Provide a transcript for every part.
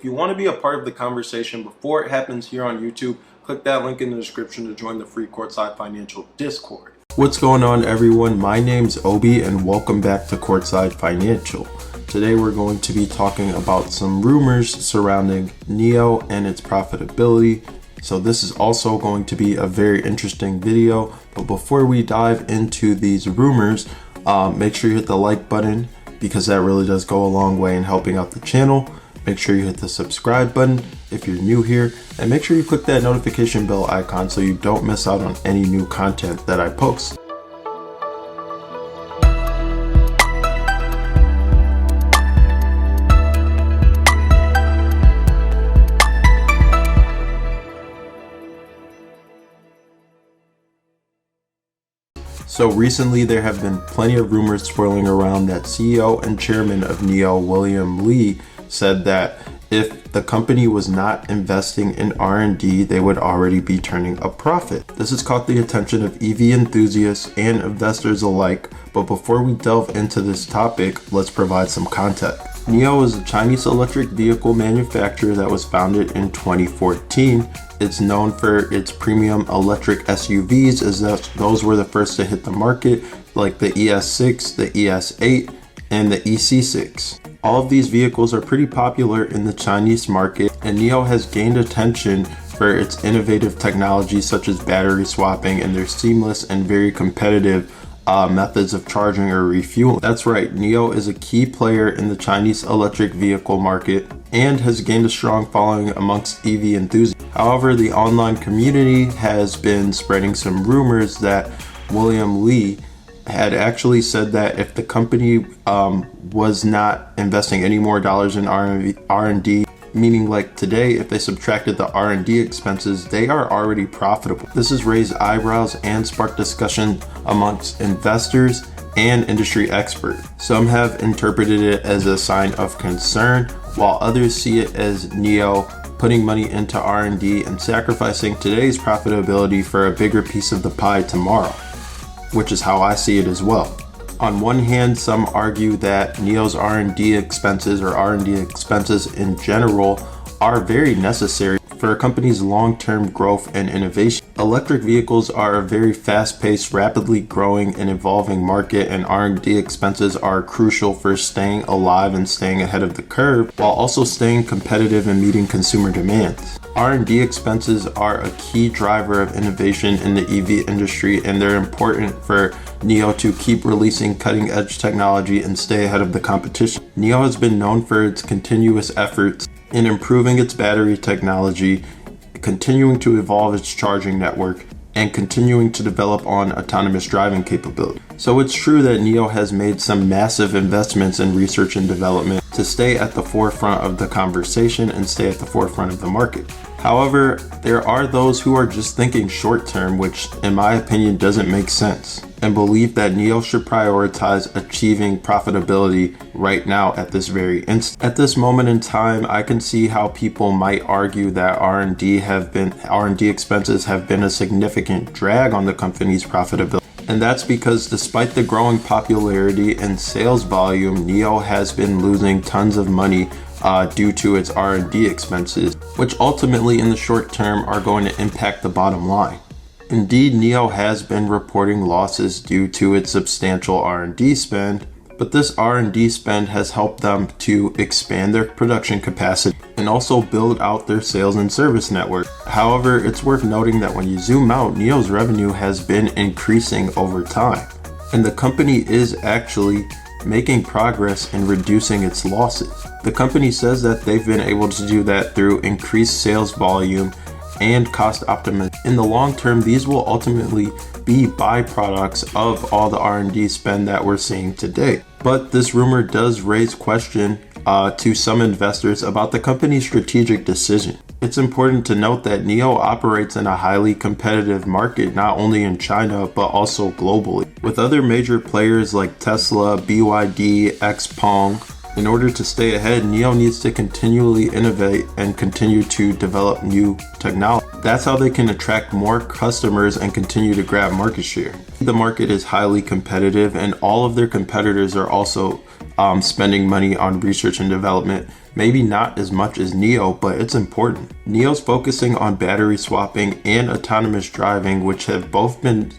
If you want to be a part of the conversation before it happens here on YouTube, click that link in the description to join the free Courtside Financial Discord. What's going on, everyone? My name's Obi and welcome back to Courtside Financial. Today we're going to be talking about some rumors surrounding NIO and its profitability. So this is also going to be a very interesting video. But before we dive into these rumors, make sure you hit the like button because that really does go a long way in helping out the channel. Make sure you hit the subscribe button if you're new here, and make sure you click that notification bell icon so you don't miss out on any new content that I post. So recently there have been plenty of rumors swirling around that CEO and chairman of NIO, William Li, said that if the company was not investing in R&D, they would already be turning a profit. This has caught the attention of EV enthusiasts and investors alike, but before we delve into this topic, let's provide some context. NIO is a Chinese electric vehicle manufacturer that was founded in 2014. It's known for its premium electric SUVs, as those were the first to hit the market, like the ES6, the ES8, and the EC6. All of these vehicles are pretty popular in the Chinese market, and NIO has gained attention for its innovative technology such as battery swapping and their seamless and very competitive methods of charging or refueling. That's right, NIO is a key player in the Chinese electric vehicle market and has gained a strong following amongst EV enthusiasts. However, the online community has been spreading some rumors that William Li had actually said that if the company was not investing any more dollars in R&D, meaning like today, if they subtracted the R&D expenses, they are already profitable. This has raised eyebrows and sparked discussion amongst investors and industry experts. Some have interpreted it as a sign of concern, while others see it as NIO putting money into R&D and sacrificing today's profitability for a bigger piece of the pie tomorrow, which is how I see it as well. On one hand, some argue that NIO's R&D expenses or R&D expenses in general are very necessary for a company's long-term growth and innovation. Electric vehicles are a very fast-paced, rapidly growing and evolving market, and R&D expenses are crucial for staying alive and staying ahead of the curve, while also staying competitive and meeting consumer demands. R&D expenses are a key driver of innovation in the EV industry, and they're important for NIO to keep releasing cutting-edge technology and stay ahead of the competition. NIO has been known for its continuous efforts in improving its battery technology, continuing to evolve its charging network, and continuing to develop on autonomous driving capability. So it's true that NIO has made some massive investments in research and development to stay at the forefront of the conversation and stay at the forefront of the market. However, there are those who are just thinking short term, which in my opinion doesn't make sense, and believe that NIO should prioritize achieving profitability right now at this very instant. At this moment in time, I can see how people might argue that R&D expenses have been a significant drag on the company's profitability. And that's because despite the growing popularity and sales volume, NIO has been losing tons of money due to its R&D expenses, which ultimately in the short term are going to impact the bottom line. Indeed, NIO has been reporting losses due to its substantial R&D spend, but this R&D spend has helped them to expand their production capacity and also build out their sales and service network. However, it's worth noting that when you zoom out, NIO's revenue has been increasing over time, and the company is actually making progress in reducing its losses. The company says that they've been able to do that through increased sales volume and cost optimization. In the long term, these will ultimately be byproducts of all the R&D spend that we're seeing today. But this rumor does raise question to some investors about the company's strategic decision. It's important to note that NIO operates in a highly competitive market, not only in China, but also globally, with other major players like Tesla, BYD, XPeng. In order to stay ahead, NIO needs to continually innovate and continue to develop new technology. That's how they can attract more customers and continue to grab market share. The market is highly competitive, and all of their competitors are also spending money on research and development. Maybe not as much as NIO, but it's important. NIO's focusing on battery swapping and autonomous driving, which have both been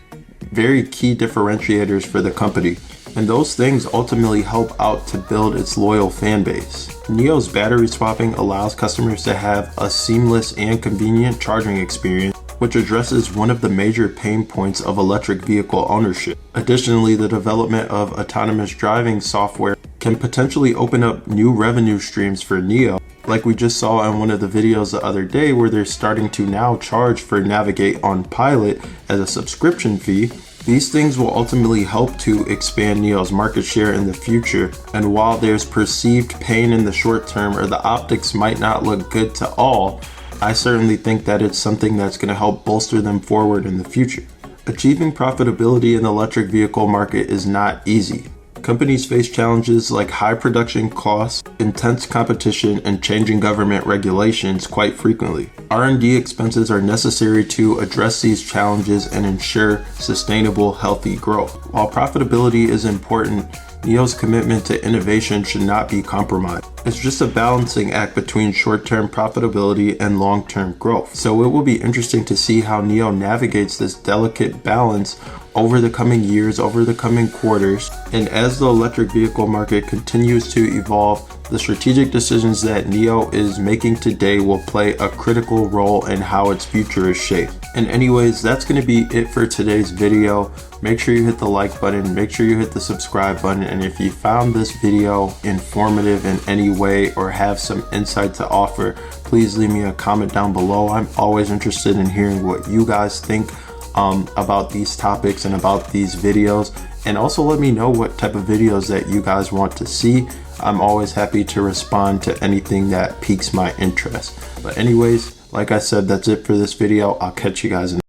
very key differentiators for the company. And those things ultimately help out to build its loyal fan base. NIO's battery swapping allows customers to have a seamless and convenient charging experience, which addresses one of the major pain points of electric vehicle ownership. Additionally, the development of autonomous driving software can potentially open up new revenue streams for NIO, like we just saw in one of the videos the other day where they're starting to now charge for Navigate on Pilot as a subscription fee. These things will ultimately help to expand NIO's market share in the future, and while there's perceived pain in the short term or the optics might not look good to all, I certainly think that it's something that's going to help bolster them forward in the future. Achieving profitability in the electric vehicle market is not easy. Companies face challenges like high production costs, intense competition, and changing government regulations quite frequently. R&D expenses are necessary to address these challenges and ensure sustainable, healthy growth. While profitability is important, NIO's commitment to innovation should not be compromised. It's just a balancing act between short-term profitability and long-term growth. So it will be interesting to see how NIO navigates this delicate balance over the coming years, over the coming quarters. And as the electric vehicle market continues to evolve, the strategic decisions that NIO is making today will play a critical role in how its future is shaped. And anyways, that's going to be it for today's video. Make sure you hit the like button, make sure you hit the subscribe button, and if you found this video informative in any way or have some insight to offer, please leave me a comment down below. I'm always interested in hearing what you guys think about these topics and about these videos, and also let me know what type of videos that you guys want to see. I'm always happy to respond to anything that piques my interest. But anyways, like I said, that's it for this video. I'll catch you guys in the